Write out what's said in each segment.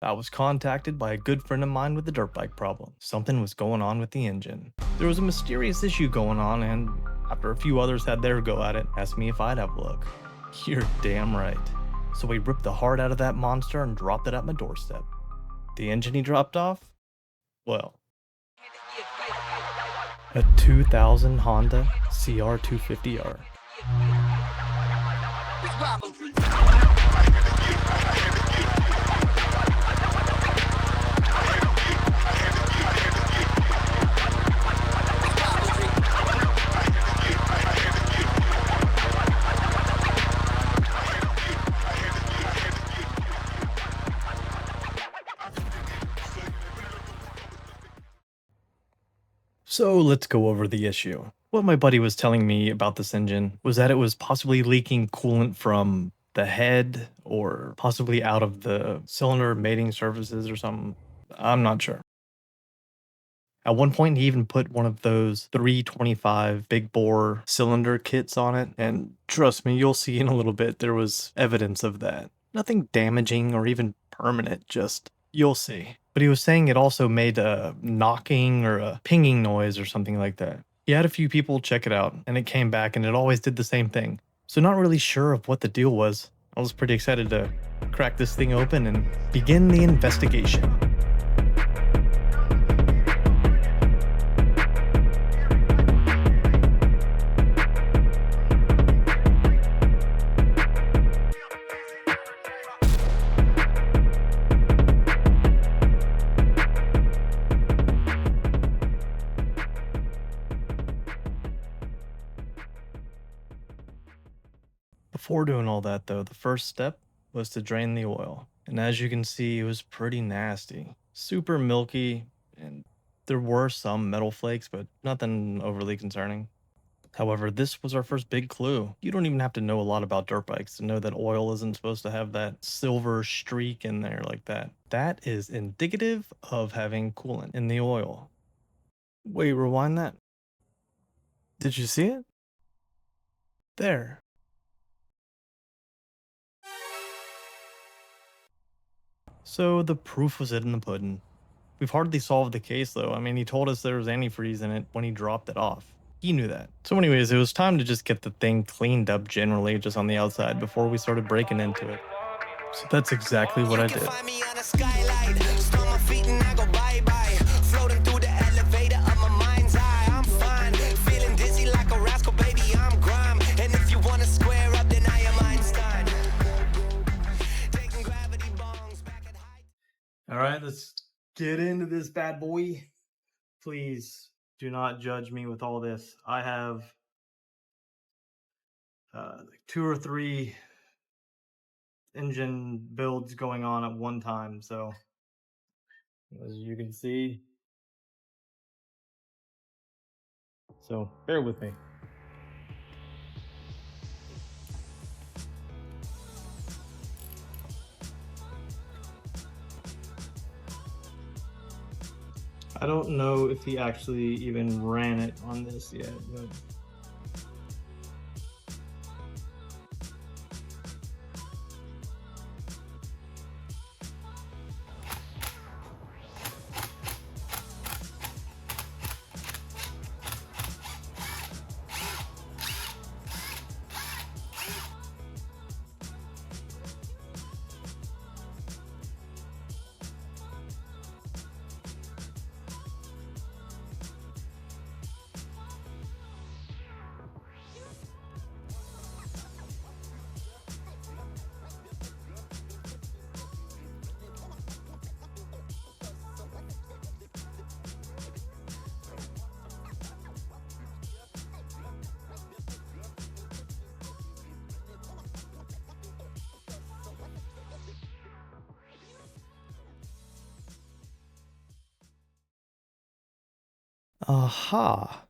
I was contacted by a good friend of mine with a dirt bike problem. Something was going on with the engine. There was a mysterious issue going on, and after a few others had their go at it, asked me if I'd have a look. You're damn right. So we ripped the heart out of that monster and dropped it at my doorstep. The engine he dropped off? Well, a 2000 Honda CR250R. So let's go over the issue. What my buddy was telling me about this engine was that it was possibly leaking coolant from the head or possibly out of the cylinder mating surfaces or something. I'm not sure. At one point, he even put one of those 325 big bore cylinder kits on it, and trust me, you'll see in a little bit there was evidence of that. Nothing damaging or even permanent, just you'll see. But he was saying it also made a knocking or a pinging noise or something like that. He had a few people check it out, and it came back and it always did the same thing. So not really sure of what the deal was. I was pretty excited to crack this thing open and begin the investigation. Before doing all that though, the first step was to drain the oil. And as you can see, it was pretty nasty. Super milky, and there were some metal flakes, but nothing overly concerning. However, this was our first big clue. You don't even have to know a lot about dirt bikes to know that oil isn't supposed to have that silver streak in there like that. That is indicative of having coolant in the oil. Wait, rewind that. Did you see it? There. So the proof was in the pudding. We've hardly solved the case though. I mean, he told us there was antifreeze in it when he dropped it off. He knew that. So anyways, it was time to just get the thing cleaned up generally just on the outside before we started breaking into it. So that's exactly what I did. All right, let's get into this bad boy. Please do not judge me with all this. I have like 2 or 3 engine builds going on at one time. So as you can see, so bear with me. I don't know if he actually even ran it on this yet, but aha,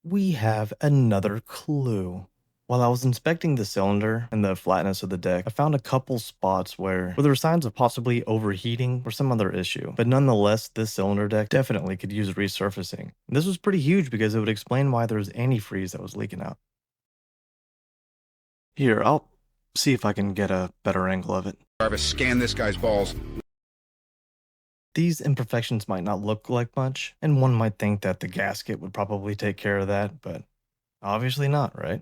we have another clue. While I was inspecting the cylinder and the flatness of the deck, I found a couple spots where there were signs of possibly overheating or some other issue. But nonetheless, this cylinder deck definitely could use resurfacing. And this was pretty huge because it would explain why there was antifreeze that was leaking out. Here, I'll see if I can get a better angle of it. Jarvis, scan this guy's balls. These imperfections might not look like much, and one might think that the gasket would probably take care of that, but obviously not, right?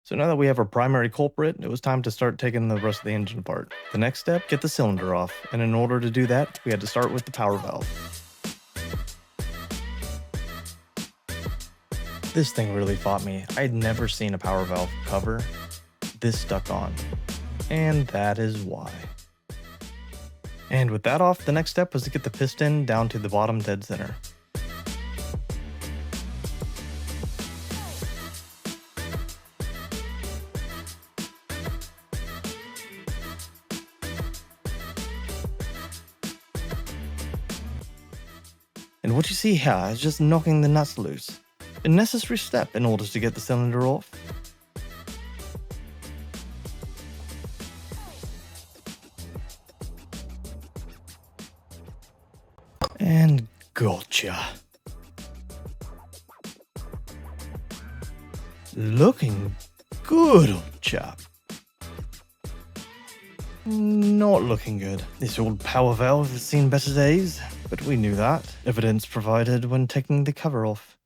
So now that we have our primary culprit, it was time to start taking the rest of the engine apart. The next step, get the cylinder off, and in order to do that, we had to start with the power valve. This thing really fought me. I had never seen a power valve cover this stuck on, and that is why. And with that off, the next step was to get the piston down to the bottom dead center. And what you see here is just knocking the nuts loose, a necessary step in order to get the cylinder off. And gotcha. Looking good, old chap. Not looking good. This old power valve has seen better days, but we knew that. Evidence provided when taking the cover off.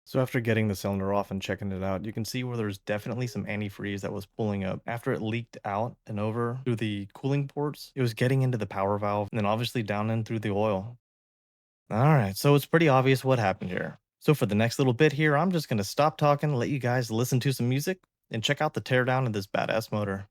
So after getting the cylinder off and checking it out, you can see where there's definitely some antifreeze that was pulling up. After it leaked out and over through the cooling ports, it was getting into the power valve and then obviously down in through the oil. Alright, so it's pretty obvious what happened here. So for the next little bit here, I'm just going to stop talking, let you guys listen to some music, and check out the teardown of this badass motor.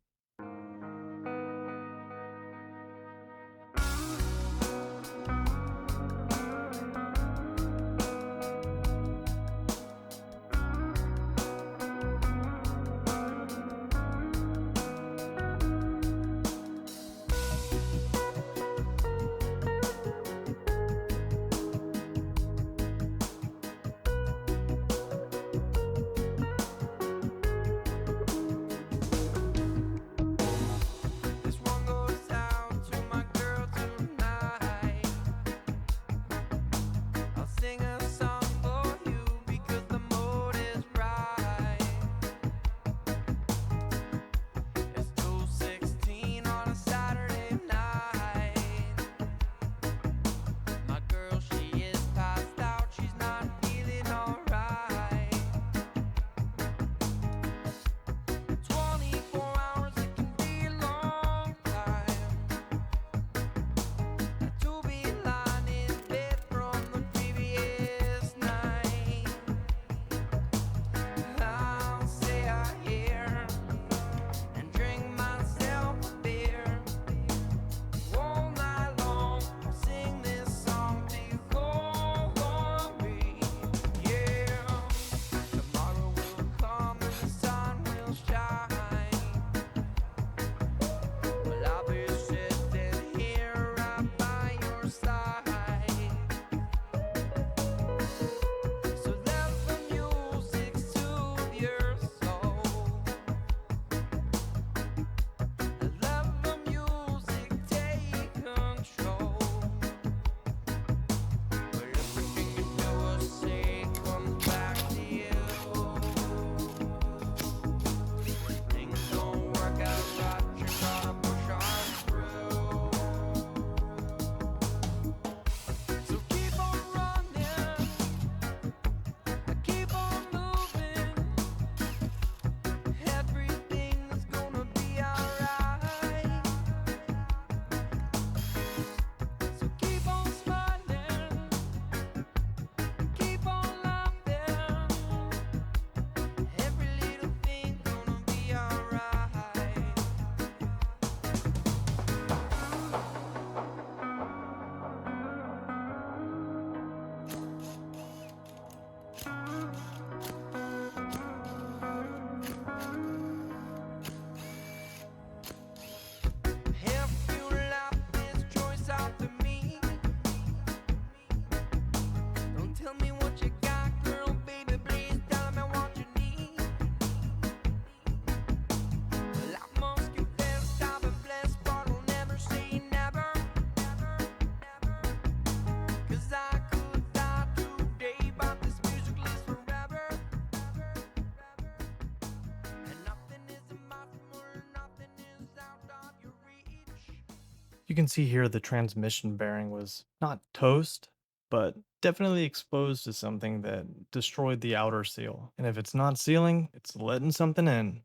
You can see here the transmission bearing was not toast, but definitely exposed to something that destroyed the outer seal. And if it's not sealing, it's letting something in.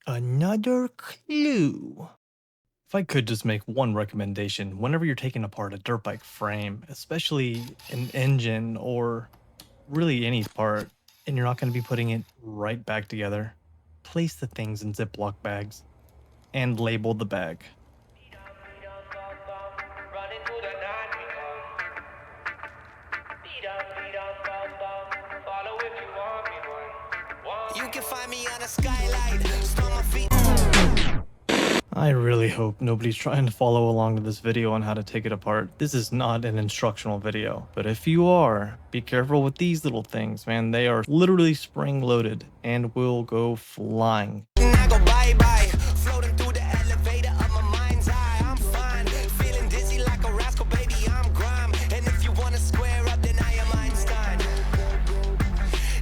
Another clue. If I could just make one recommendation, whenever you're taking apart a dirt bike frame, especially an engine or really any part, and you're not going to be putting it right back together, place the things in Ziploc bags and label the bag. You can find me on a skylight, storm my feet. I really hope nobody's trying to follow along to this video on how to take it apart. This is not an instructional video, but if you are, be careful with these little things, man. They are literally spring loaded and will go flying. I go bye-bye, floating through the elevator of my mind's eye. I'm fine, feeling dizzy like a rascal, baby, I'm grime. And if you wanna square up, then I am Einstein.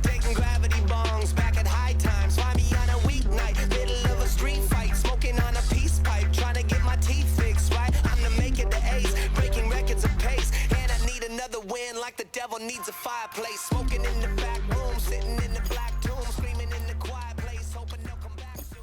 Taking gravity bongs back at high times. Find me on a weeknight, middle of a street fight, smoking on a peace pipe, trying to get my teeth fixed, right? I'm the make it the ace, breaking records of pace. And I need another win like the devil needs a fireplace. Smoking in the back room, sitting in the black tomb, screaming in the quiet place, hoping they'll come back soon.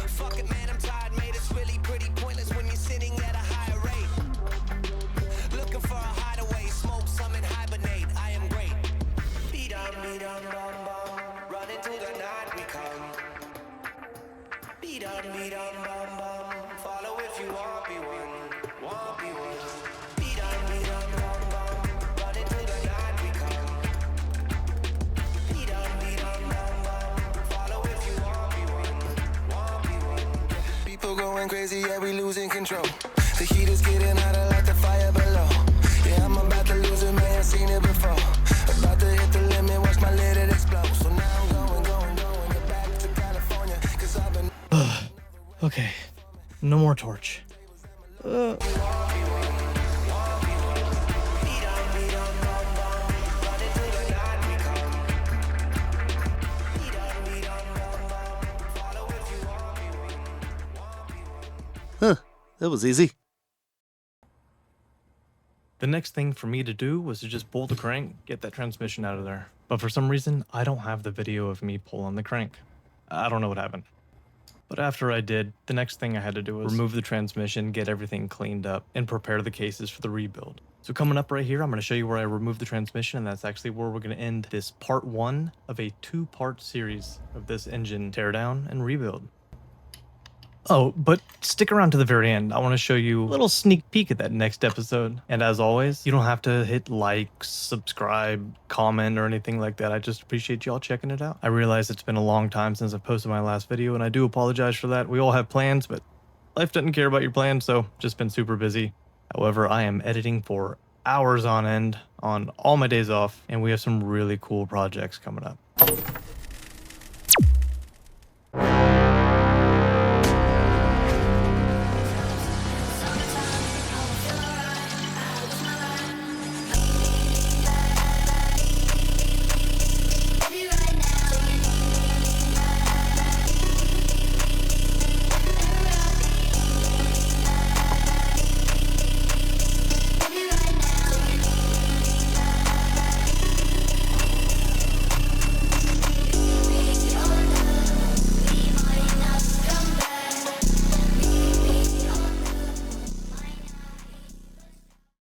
Fuck it, man, I'm tired, mate. It's really pretty pointless when you're sitting at a higher rate. Looking for a hideaway, smoke some and hibernate. I am great. Beat on, bum, bum. Running through the night we come. Beat on, bum, bum. Follow if you want, be one. Want, be one. Beat on, bum, bum. Running through the night we come. Beat on, bum, bum. Follow if you want, be one. Want, be one. People going crazy, yeah, we losing control. The heat is getting hotter like the fire below. Yeah, I'm about to lose it, man, seen it before. About to hit the limit, watch my lid it explode. So now I'm going, get back to California. Cause I've been Okay, no more torch. Huh, that was easy. The next thing for me to do was to just pull the crank, get that transmission out of there. But for some reason, I don't have the video of me pulling the crank. I don't know what happened. But after I did, the next thing I had to do was remove the transmission, get everything cleaned up, and prepare the cases for the rebuild. So coming up right here, I'm going to show you where I removed the transmission, and that's actually where we're going to end this part 1 of a 2-part series of this engine teardown and rebuild. Oh, but stick around to the very end. I want to show you a little sneak peek at that next episode. And as always, you don't have to hit like, subscribe, comment, or anything like that. I just appreciate y'all checking it out. I realize it's been a long time since I've posted my last video, and I do apologize for that. We all have plans, but life doesn't care about your plans, so just been super busy. However, I am editing for hours on end on all my days off, and we have some really cool projects coming up.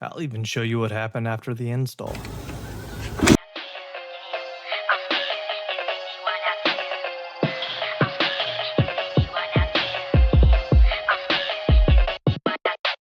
I'll even show you what happened after the install.